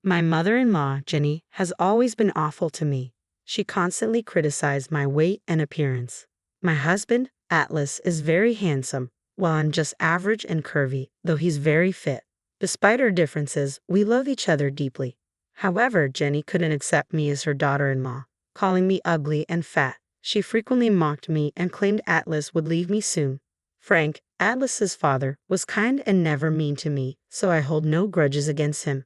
My mother-in-law, Jenny, has always been awful to me. She constantly criticized my weight and appearance. My husband, Atlas, is very handsome, while I'm just average and curvy, though he's very fit. Despite our differences, we love each other deeply. However, Jenny couldn't accept me as her daughter-in-law, calling me ugly and fat. She frequently mocked me and claimed Atlas would leave me soon. Frank, Atlas's father, was kind and never mean to me, so I hold no grudges against him.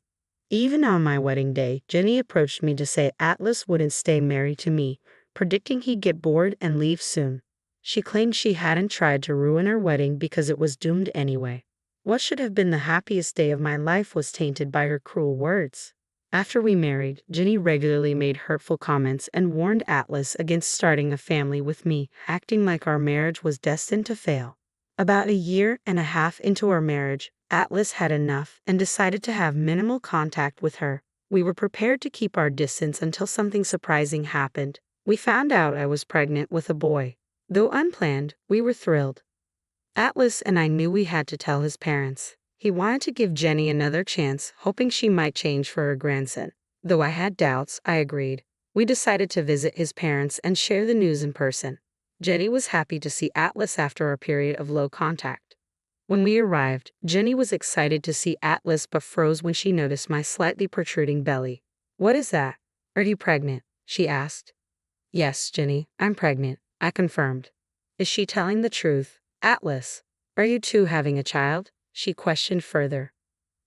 Even on my wedding day, Jenny approached me to say Atlas wouldn't stay married to me, predicting he'd get bored and leave soon. She claimed she hadn't tried to ruin our wedding because it was doomed anyway. What should have been the happiest day of my life was tainted by her cruel words. After we married, Jenny regularly made hurtful comments and warned Atlas against starting a family with me, acting like our marriage was destined to fail. About a year and a half into our marriage, Atlas had enough and decided to have minimal contact with her. We were prepared to keep our distance until something surprising happened. We found out I was pregnant with a boy. Though unplanned, we were thrilled. Atlas and I knew we had to tell his parents. He wanted to give Jenny another chance, hoping she might change for her grandson. Though I had doubts, I agreed. We decided to visit his parents and share the news in person. Jenny was happy to see Atlas after a period of low contact. When we arrived, Jenny was excited to see Atlas but froze when she noticed my slightly protruding belly. "What is that? Are you pregnant?" she asked. "Yes, Jenny, I'm pregnant," I confirmed. "Is she telling the truth? Atlas, are you too having a child?" she questioned further.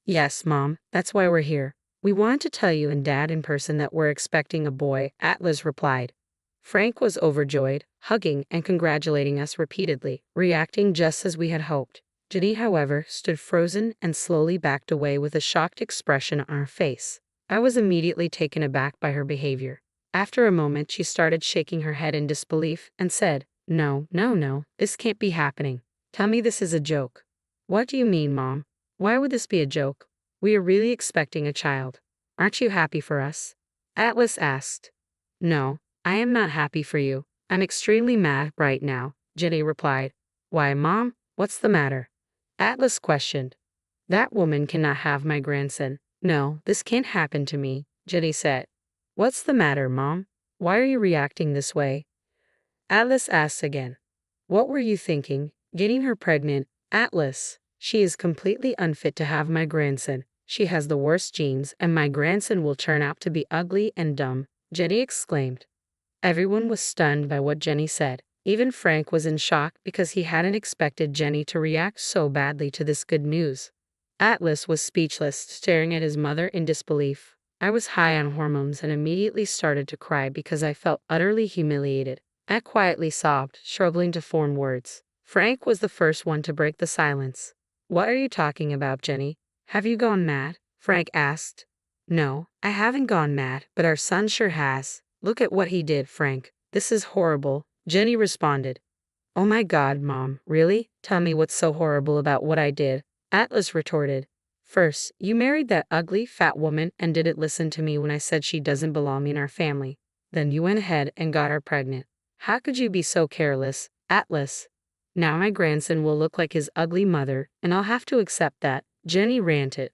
"Yes, Mom, that's why we're here. We wanted to tell you and Dad in person that we're expecting a boy," Atlas replied. Frank was overjoyed, hugging and congratulating us repeatedly, reacting just as we had hoped. Jenny, however, stood frozen and slowly backed away with a shocked expression on her face. I was immediately taken aback by her behavior. After a moment, she started shaking her head in disbelief and said, No, this can't be happening. Tell me this is a joke." "What do you mean, Mom? Why would this be a joke? We are really expecting a child. Aren't you happy for us?" Atlas asked. "No, I am not happy for you. I'm extremely mad right now," Jenny replied. "Why, Mom? What's the matter?" Atlas questioned. "That woman cannot have my grandson. No, this can't happen to me," Jenny said. "What's the matter, Mom? Why are you reacting this way?" Atlas asked again. "What were you thinking, getting her pregnant? Atlas, she is completely unfit to have my grandson. She has the worst genes, and my grandson will turn out to be ugly and dumb," Jenny exclaimed. Everyone was stunned by what Jenny said. Even Frank was in shock because he hadn't expected Jenny to react so badly to this good news. Atlas was speechless, staring at his mother in disbelief. I was high on hormones and immediately started to cry because I felt utterly humiliated. I quietly sobbed, struggling to form words. Frank was the first one to break the silence. "What are you talking about, Jenny? Have you gone mad?" Frank asked. "No, I haven't gone mad, but our son sure has. Look at what he did, Frank. This is horrible," Jenny responded. "Oh my God, Mom, really? Tell me what's so horrible about what I did," Atlas retorted. "First, you married that ugly, fat woman and didn't listen to me when I said she doesn't belong in our family. Then you went ahead and got her pregnant. How could you be so careless, Atlas? Now my grandson will look like his ugly mother, and I'll have to accept that," Jenny ranted.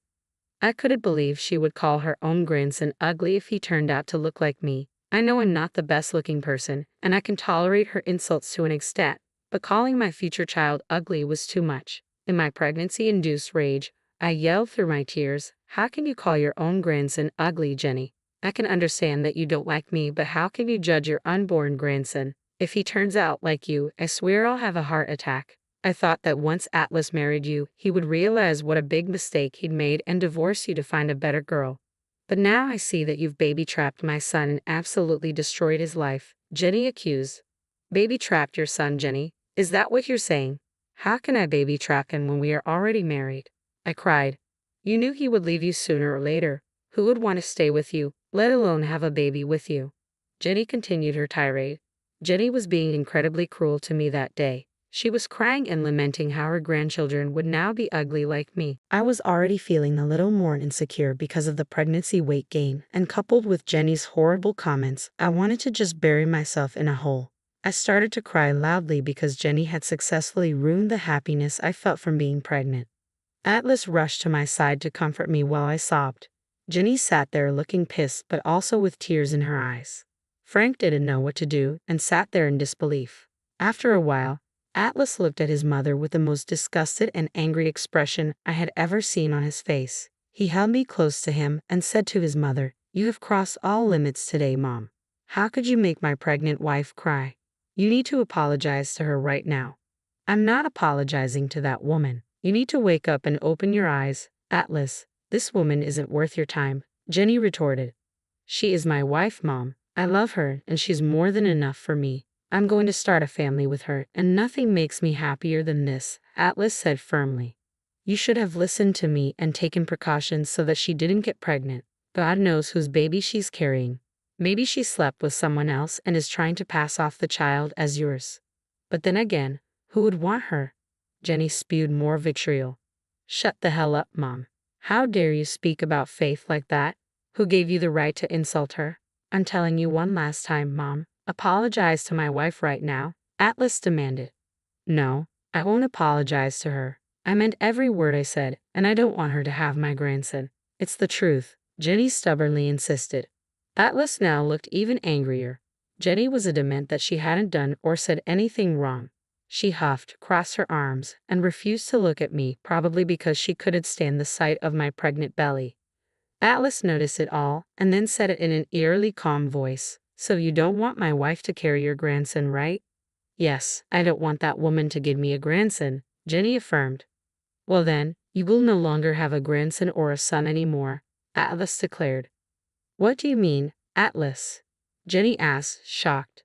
I couldn't believe she would call her own grandson ugly if he turned out to look like me. I know I'm not the best-looking person, and I can tolerate her insults to an extent, but calling my future child ugly was too much. In my pregnancy-induced rage, I yelled through my tears, "How can you call your own grandson ugly, Jenny? I can understand that you don't like me, but how can you judge your unborn grandson? If he turns out like you, I swear I'll have a heart attack." I thought that once Atlas married you, he would realize what a big mistake he'd made and divorce you to find a better girl. But now I see that you've baby-trapped my son and absolutely destroyed his life, Jenny accused. "Baby-trapped your son, Jenny? Is that what you're saying? How can I baby-trap him when we are already married?" I cried. "You knew he would leave you sooner or later. Who would want to stay with you, let alone have a baby with you?" Jenny continued her tirade. Jenny was being incredibly cruel to me that day. She was crying and lamenting how her grandchildren would now be ugly like me. I was already feeling a little more insecure because of the pregnancy weight gain, and coupled with Jenny's horrible comments, I wanted to just bury myself in a hole. I started to cry loudly because Jenny had successfully ruined the happiness I felt from being pregnant. Atlas rushed to my side to comfort me while I sobbed. Jenny sat there looking pissed but also with tears in her eyes. Frank didn't know what to do and sat there in disbelief. After a while, Atlas looked at his mother with the most disgusted and angry expression I had ever seen on his face. He held me close to him and said to his mother, "You have crossed all limits today, Mom. How could you make my pregnant wife cry? You need to apologize to her right now." "I'm not apologizing to that woman. You need to wake up and open your eyes, Atlas. This woman isn't worth your time," Jenny retorted. "She is my wife, Mom. I love her and she's more than enough for me. I'm going to start a family with her and nothing makes me happier than this," Atlas said firmly. "You should have listened to me and taken precautions so that she didn't get pregnant. God knows whose baby she's carrying. Maybe she slept with someone else and is trying to pass off the child as yours. But then again, who would want her?" Jenny spewed more vitriol. "Shut the hell up, Mom. How dare you speak about Faith like that? Who gave you the right to insult her? I'm telling you one last time, Mom. Apologize to my wife right now," Atlas demanded. "No, I won't apologize to her. I meant every word I said, and I don't want her to have my grandson. It's the truth," Jenny stubbornly insisted. Atlas now looked even angrier. Jenny was adamant that she hadn't done or said anything wrong. She huffed, crossed her arms, and refused to look at me, probably because she couldn't stand the sight of my pregnant belly. Atlas noticed it all, and then said it in an eerily calm voice. "So you don't want my wife to carry your grandson, right?" "Yes, I don't want that woman to give me a grandson," Jenny affirmed. "Well then, you will no longer have a grandson or a son anymore," Atlas declared. "What do you mean, Atlas?" Jenny asked, shocked.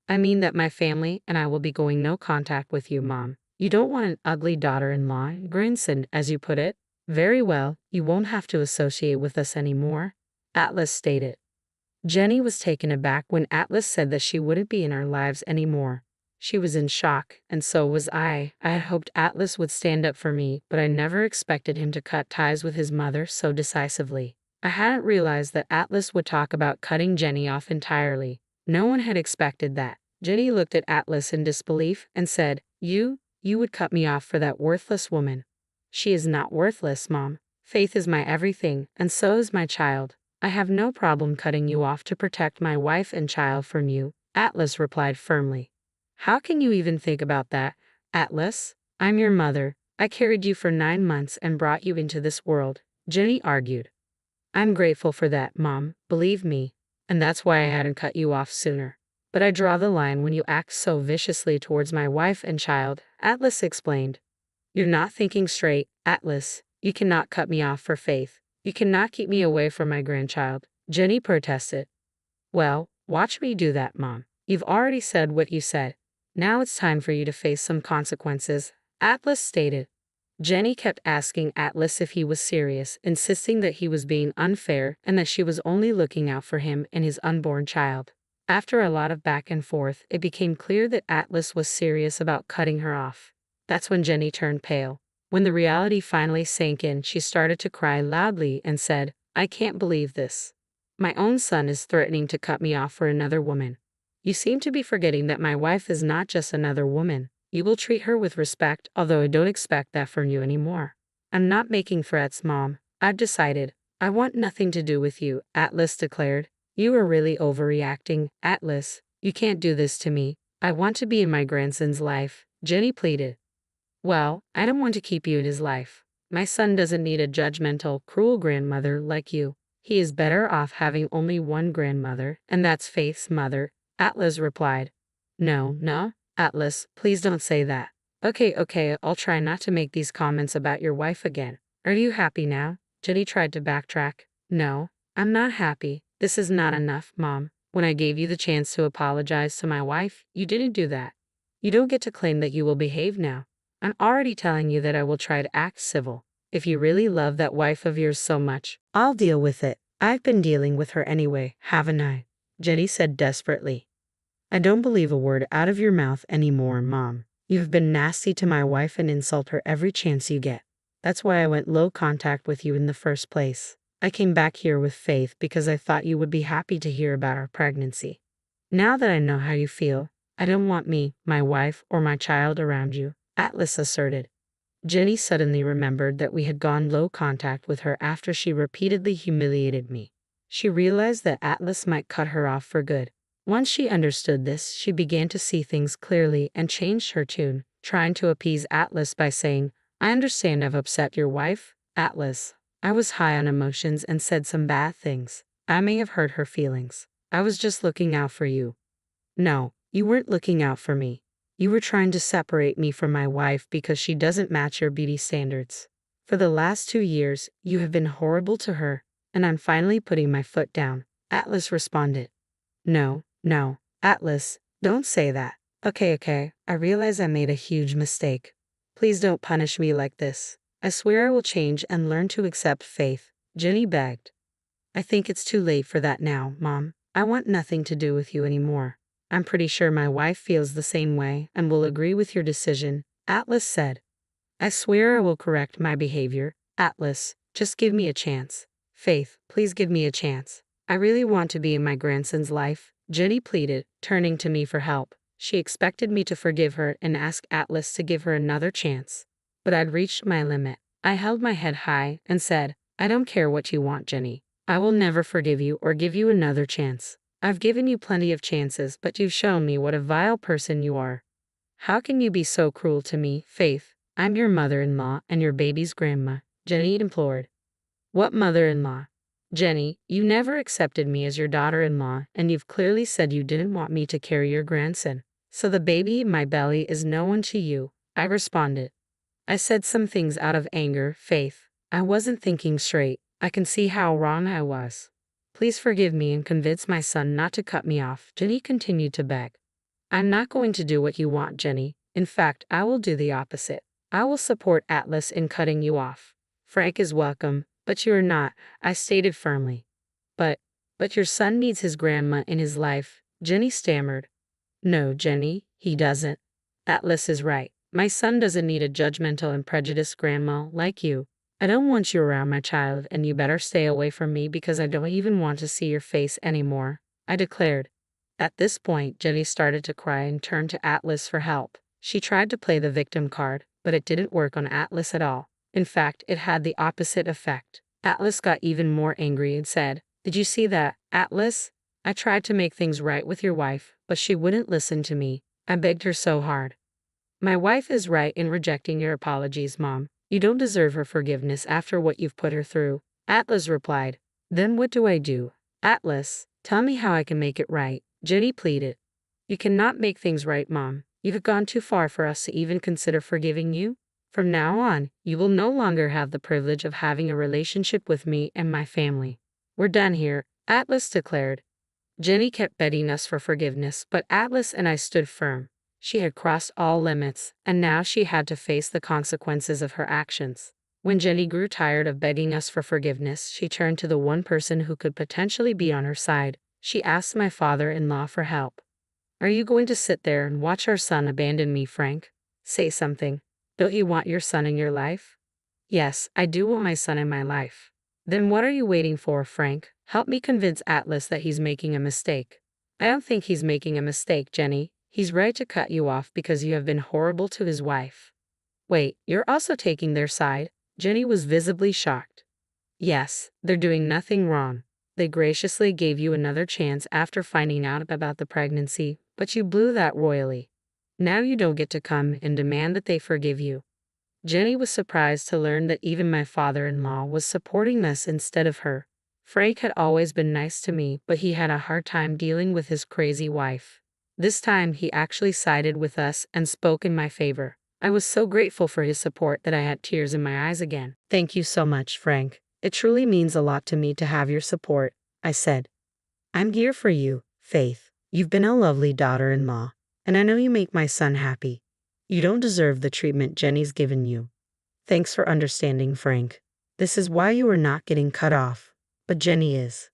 "I mean that my family and I will be going no contact with you, Mom. You don't want an ugly daughter-in-law, grandson, as you put it. Very well, you won't have to associate with us anymore," Atlas stated. Jenny was taken aback when Atlas said that she wouldn't be in our lives anymore. She was in shock, and so was I. I had hoped Atlas would stand up for me, but I never expected him to cut ties with his mother so decisively. I hadn't realized that Atlas would talk about cutting Jenny off entirely. No one had expected that. Jenny looked at Atlas in disbelief and said, You would cut me off for that worthless woman." "She is not worthless, Mom. Faith is my everything, and so is my child. I have no problem cutting you off to protect my wife and child from you," Atlas replied firmly. "How can you even think about that, Atlas? I'm your mother. I carried you for 9 months and brought you into this world," Jenny argued. "I'm grateful for that, Mom, believe me, and that's why I hadn't cut you off sooner. But I draw the line when you act so viciously towards my wife and child," Atlas explained. "You're not thinking straight, Atlas. You cannot cut me off for Faith. You cannot keep me away from my grandchild," Jenny protested. "Well, watch me do that, Mom. You've already said what you said. Now it's time for you to face some consequences," Atlas stated. Jenny kept asking Atlas if he was serious, insisting that he was being unfair and that she was only looking out for him and his unborn child. After a lot of back and forth, it became clear that Atlas was serious about cutting her off. That's when Jenny turned pale. When the reality finally sank in, she started to cry loudly and said, "I can't believe this. My own son is threatening to cut me off for another woman. You seem to be forgetting that my wife is not just another woman. You will treat her with respect, although I don't expect that from you anymore." "I'm not making threats, Mom. I've decided. I want nothing to do with you," Atlas declared. "You are really overreacting, Atlas. You can't do this to me. I want to be in my grandson's life," Jenny pleaded. "Well, I don't want to keep you in his life. My son doesn't need a judgmental, cruel grandmother like you. He is better off having only one grandmother, and that's Faith's mother," Atlas replied. No, Atlas, please don't say that." Okay, I'll try not to make these comments about your wife again. Are you happy now?" Jenny tried to backtrack. "No, I'm not happy. This is not enough, Mom. When I gave you the chance to apologize to my wife, you didn't do that. You don't get to claim that you will behave now. I'm already telling you that I will try to act civil. If you really love that wife of yours so much, I'll deal with it. I've been dealing with her anyway, haven't I?" Jenny said desperately. "I don't believe a word out of your mouth anymore, Mom. You've been nasty to my wife and insult her every chance you get. That's why I went low contact with you in the first place. I came back here with Faith because I thought you would be happy to hear about our pregnancy. Now that I know how you feel, I don't want me, my wife, or my child around you," Atlas asserted. Jenny suddenly remembered that we had gone low contact with her after she repeatedly humiliated me. She realized that Atlas might cut her off for good. Once she understood this, she began to see things clearly and changed her tune, trying to appease Atlas by saying, "I understand I've upset your wife, Atlas. I was high on emotions and said some bad things. I may have hurt her feelings. I was just looking out for you." "No, you weren't looking out for me. You were trying to separate me from my wife because she doesn't match your beauty standards. For the last 2 years, you have been horrible to her, and I'm finally putting my foot down," Atlas responded. No, Atlas, don't say that. Okay, I realize I made a huge mistake. Please don't punish me like this. I swear I will change and learn to accept faith, Jenny begged. "I think it's too late for that now, Mom. I want nothing to do with you anymore. I'm pretty sure my wife feels the same way and will agree with your decision," Atlas said. "I swear I will correct my behavior, Atlas. Just give me a chance. Faith, please give me a chance. I really want to be in my grandson's life," Jenny pleaded, turning to me for help. She expected me to forgive her and ask Atlas to give her another chance. But I'd reached my limit. I held my head high and said, "I don't care what you want, Jenny. I will never forgive you or give you another chance. I've given you plenty of chances, but you've shown me what a vile person you are. How can you be so cruel to me, Faith? I'm your mother-in-law and your baby's grandma," Jenny implored. "What mother-in-law? Jenny, you never accepted me as your daughter-in-law, and you've clearly said you didn't want me to carry your grandson. So the baby in my belly is no one to you," I responded. "I said some things out of anger, Faith. I wasn't thinking straight. I can see how wrong I was. Please forgive me and convince my son not to cut me off," Jenny continued to beg. "I'm not going to do what you want, Jenny. In fact, I will do the opposite. I will support Atlas in cutting you off. Frank is welcome, but you are not," I stated firmly. But your son needs his grandma in his life," Jenny stammered. "No, Jenny, he doesn't. Atlas is right. My son doesn't need a judgmental and prejudiced grandma like you. I don't want you around my child, and you better stay away from me because I don't even want to see your face anymore," I declared. At this point, Jenny started to cry and turned to Atlas for help. She tried to play the victim card, but it didn't work on Atlas at all. In fact, it had the opposite effect. Atlas got even more angry and said, "Did you see that, Atlas? I tried to make things right with your wife, but she wouldn't listen to me. I begged her so hard." "My wife is right in rejecting your apologies, Mom. You don't deserve her forgiveness after what you've put her through," Atlas replied. "Then what do I do? Atlas, tell me how I can make it right," Jenny pleaded. "You cannot make things right, Mom. You've gone too far for us to even consider forgiving you. From now on, you will no longer have the privilege of having a relationship with me and my family. We're done here," Atlas declared. Jenny kept begging us for forgiveness, but Atlas and I stood firm. She had crossed all limits, and now she had to face the consequences of her actions. When Jenny grew tired of begging us for forgiveness, she turned to the one person who could potentially be on her side. She asked my father-in-law for help. "Are you going to sit there and watch our son abandon me, Frank? Say something. Don't you want your son in your life?" "Yes, I do want my son in my life." "Then what are you waiting for, Frank? Help me convince Atlas that he's making a mistake." "I don't think he's making a mistake, Jenny. He's right to cut you off because you have been horrible to his wife." "Wait, you're also taking their side?" Jenny was visibly shocked. "Yes, they're doing nothing wrong. They graciously gave you another chance after finding out about the pregnancy, but you blew that royally. Now you don't get to come and demand that they forgive you." Jenny was surprised to learn that even my father-in-law was supporting us instead of her. Frank had always been nice to me, but he had a hard time dealing with his crazy wife. This time he actually sided with us and spoke in my favor. I was so grateful for his support that I had tears in my eyes again. "Thank you so much, Frank. It truly means a lot to me to have your support," I said. "I'm here for you, Faith. You've been a lovely daughter-in-law, and I know you make my son happy. You don't deserve the treatment Jenny's given you. Thanks for understanding, Frank. This is why you are not getting cut off, but Jenny is.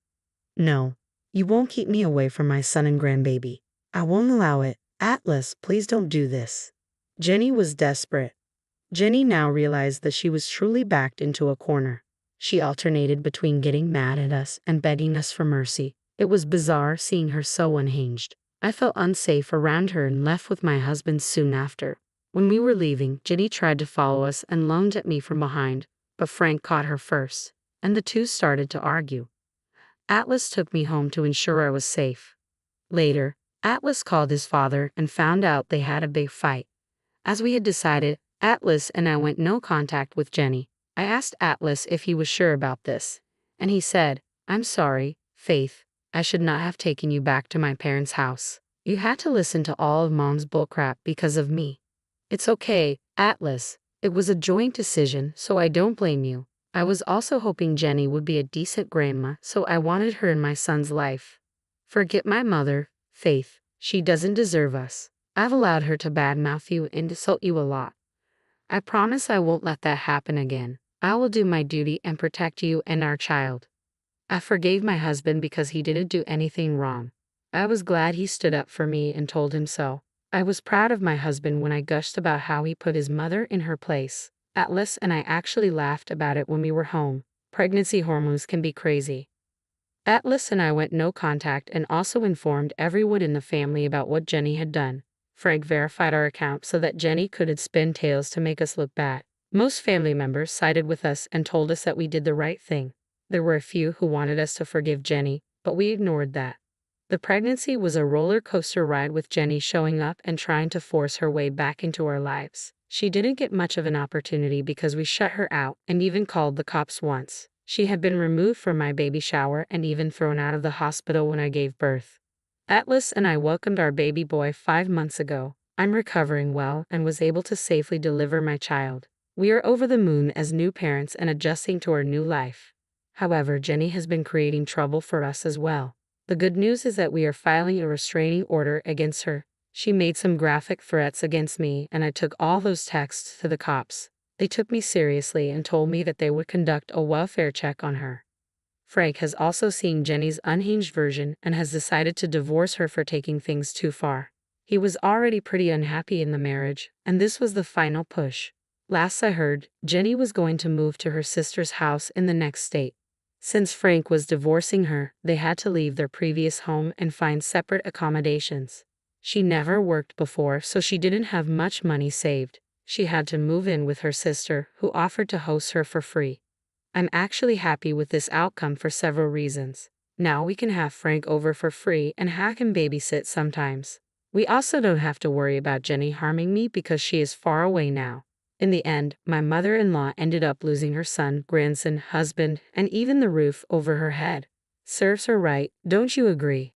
No, you won't keep me away from my son and grandbaby. I won't allow it. Atlas, please don't do this." Jenny was desperate. Jenny now realized that she was truly backed into a corner. She alternated between getting mad at us and begging us for mercy. It was bizarre seeing her so unhinged. I felt unsafe around her and left with my husband soon after. When we were leaving, Jenny tried to follow us and lunged at me from behind, but Frank caught her first, and the two started to argue. Atlas took me home to ensure I was safe. Later, Atlas called his father and found out they had a big fight. As we had decided, Atlas and I went no contact with Jenny. I asked Atlas if he was sure about this, and he said, "I'm sorry, Faith. I should not have taken you back to my parents' house. You had to listen to all of Mom's bullcrap because of me." "It's okay, Atlas. It was a joint decision, so I don't blame you. I was also hoping Jenny would be a decent grandma, so I wanted her in my son's life. Forget my mother, Faith. She doesn't deserve us. I've allowed her to badmouth you and insult you a lot. I promise I won't let that happen again. I will do my duty and protect you and our child." I forgave my husband because he didn't do anything wrong. I was glad he stood up for me and told him so. I was proud of my husband when I gushed about how he put his mother in her place. Atlas and I actually laughed about it when we were home. Pregnancy hormones can be crazy. Atlas and I went no contact and also informed everyone in the family about what Jenny had done. Frank verified our account so that Jenny couldn't spin tales to make us look bad. Most family members sided with us and told us that we did the right thing. There were a few who wanted us to forgive Jenny, but we ignored that. The pregnancy was a roller coaster ride with Jenny showing up and trying to force her way back into our lives. She didn't get much of an opportunity because we shut her out and even called the cops once. She had been removed from my baby shower and even thrown out of the hospital when I gave birth. Atlas and I welcomed our baby boy 5 months ago. I'm recovering well and was able to safely deliver my child. We are over the moon as new parents and adjusting to our new life. However, Jenny has been creating trouble for us as well. The good news is that we are filing a restraining order against her. She made some graphic threats against me, and I took all those texts to the cops. They took me seriously and told me that they would conduct a welfare check on her. Frank has also seen Jenny's unhinged version and has decided to divorce her for taking things too far. He was already pretty unhappy in the marriage, and this was the final push. Last I heard, Jenny was going to move to her sister's house in the next state. Since Frank was divorcing her, they had to leave their previous home and find separate accommodations. She never worked before, so she didn't have much money saved. She had to move in with her sister, who offered to host her for free. I'm actually happy with this outcome for several reasons. Now we can have Frank over for free and have him babysit sometimes. We also don't have to worry about Jenny harming me because she is far away now. In the end, my mother-in-law ended up losing her son, grandson, husband, and even the roof over her head. Serves her right, don't you agree?